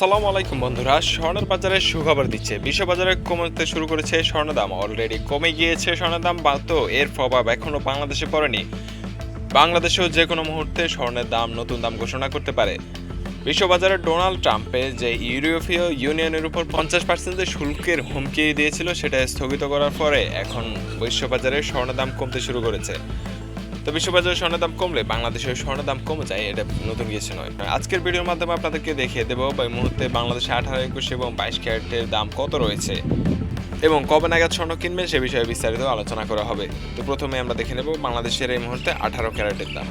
আসসালামু আলাইকুম বন্ধুরা, স্বর্ণের বাজারে সুখবর দিচ্ছে। বিশ্ববাজারে কমতে শুরু করেছে স্বর্ণের দাম। অলরেডি কমে গিয়েছে স্বর্ণের দাম, তো এর প্রভাব এখনো বাংলাদেশে পড়েনি। বাংলাদেশেও যে কোনো মুহূর্তে স্বর্ণের দাম নতুন দাম ঘোষণা করতে পারে। বিশ্ববাজারে ডোনাল্ড ট্রাম্পের যে ইউরোপীয় ইউনিয়নের উপর 50% শুল্কের হুমকি দিয়েছিল, সেটা স্থগিত করার পরে এখন বিশ্ববাজারে স্বর্ণের দাম কমতে শুরু করেছে। তো বিশ্ববাজারে স্বর্ণের দাম কমলে বাংলাদেশের স্বর্ণের দাম কমে যায়, এটা নতুন কিছু নয়। আজকের ভিডিওর মাধ্যমে আপনাদেরকে দেখিয়ে দেবো এই মুহূর্তে বাংলাদেশে 18, 21 এবং 22 ক্যারেটের দাম কত রয়েছে এবং কবে নাগাদ স্বর্ণ কিনবেন সে বিষয়ে বিস্তারিত আলোচনা করা হবে। তো প্রথমে আমরা দেখে নেব বাংলাদেশের এই মুহূর্তে 18 ক্যারেটের দাম।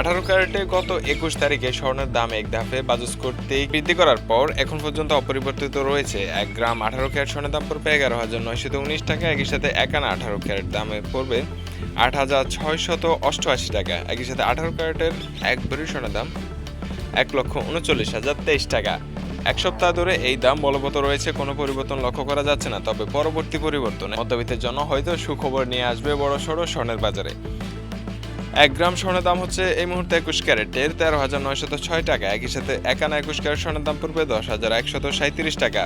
18 ক্যারেটে গত 21 তারিখে স্বর্ণের দাম এক ধাপে বাজুস করতে বৃদ্ধি করার পর এখন পর্যন্ত অপরিবর্তিত রয়েছে। 1 গ্রাম 18 ক্যারেট স্বর্ণের দাম পড়বে 11,919 টাকা। একই সাথে একানা 18 ক্যারেট দামে পড়বে 8,688 টাকা। একই সাথে 18 ক্যারেটের এক ভরি স্বর্ণের দাম 1,39,023 টাকা। এক সপ্তাহ ধরে এই দাম বলবৎ রয়েছে, কোনো পরিবর্তন লক্ষ্য করা যাচ্ছে না। তবে পরবর্তী পরিবর্তনে মধ্যবিত্তের জন্য হয়তো সুখবর নিয়ে আসবে বড় সড়ো স্বর্ণের বাজারে। 1 গ্রাম স্বর্ণের দাম হচ্ছে এই মুহূর্তে 21 ক্যারেটের 13,906 টাকা। একই সাথে একানা 21 ক্যারেট স্বর্ণের দাম পড়বে 10,137 টাকা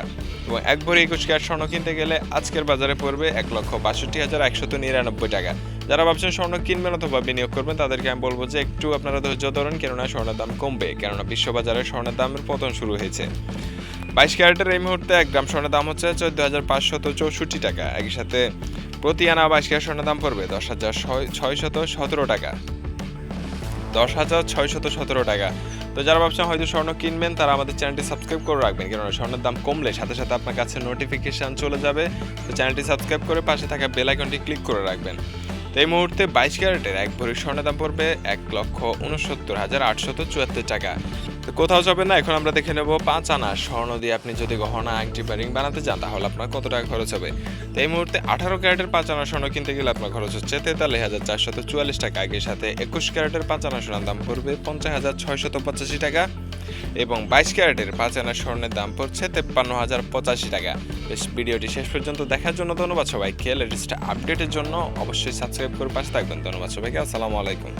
এবং এক ভরি 21 ক্যারেট স্বর্ণ কিনতে গেলে আজকের বাজারে পড়বে 1,62,199 টাকা। যারা ভাবছেন স্বর্ণ কিনবেন অথবা বিনিয়োগ করবেন তাদেরকে আমি বলবো যে একটু আপনারা ধৈর্য ধরুন, কেননা স্বর্ণের দাম কমবে, কেননা বিশ্ববাজারে স্বর্ণের দামের পতন শুরু হয়েছে। 22 ক্যারেটের এই মুহূর্তে 1 গ্রাম স্বর্ণের দাম হচ্ছে 14,564 টাকা। একই সাথে প্রতি আনা 22 ক্যারেট স্বর্ণের দাম পড়বে 10,617 টাকা। 10,617 টাকা। তো যারা ভাবছেন হয়তো স্বর্ণ কিনবেন তারা আমাদের চ্যানেলটি সাবস্ক্রাইব করে রাখবেন, কেননা স্বর্ণের দাম কমলে সাথে সাথে আপনার কাছে নোটিফিকেশন চলে যাবে। তো চ্যানেলটি সাবস্ক্রাইব করে পাশে থাকা বেল আইকনটি ক্লিক করে রাখবেন। তো এই মুহূর্তে 22 ক্যারেটের এক ভরি স্বর্ণের দাম পড়বে 1,69,874 টাকা। তো কোথাও যাবেন না, এখন আমরা দেখে নেব 5 আনা স্বর্ণ দিয়ে আপনি যদি গহনা, আংটি বা রিং বানাতে চান তাহলে আপনার কত টাকা খরচ হবে। তো এই মুহূর্তে 18 ক্যারেটের 5 আনা স্বর্ণ কিনতে গেলে আপনার খরচ হচ্ছে 43,444 টাকা। আগের সাথে 21 ক্যারেটের 5 আনা স্বর্ণের দাম পড়বে 50,685 টাকা এবং 22 ক্যারেটের 5 আনা স্বর্ণের দাম পড়ছে 53,085 টাকা। বেশ, ভিডিওটি শেষ পর্যন্ত দেখার জন্য ধন্যবাদ সবাইকে। লেটেস্ট আপডেটের জন্য অবশ্যই সাবস্ক্রাইব করে পাশে থাকবেন। ধন্যবাদ সবাইকে। আসসালামু আলাইকুম।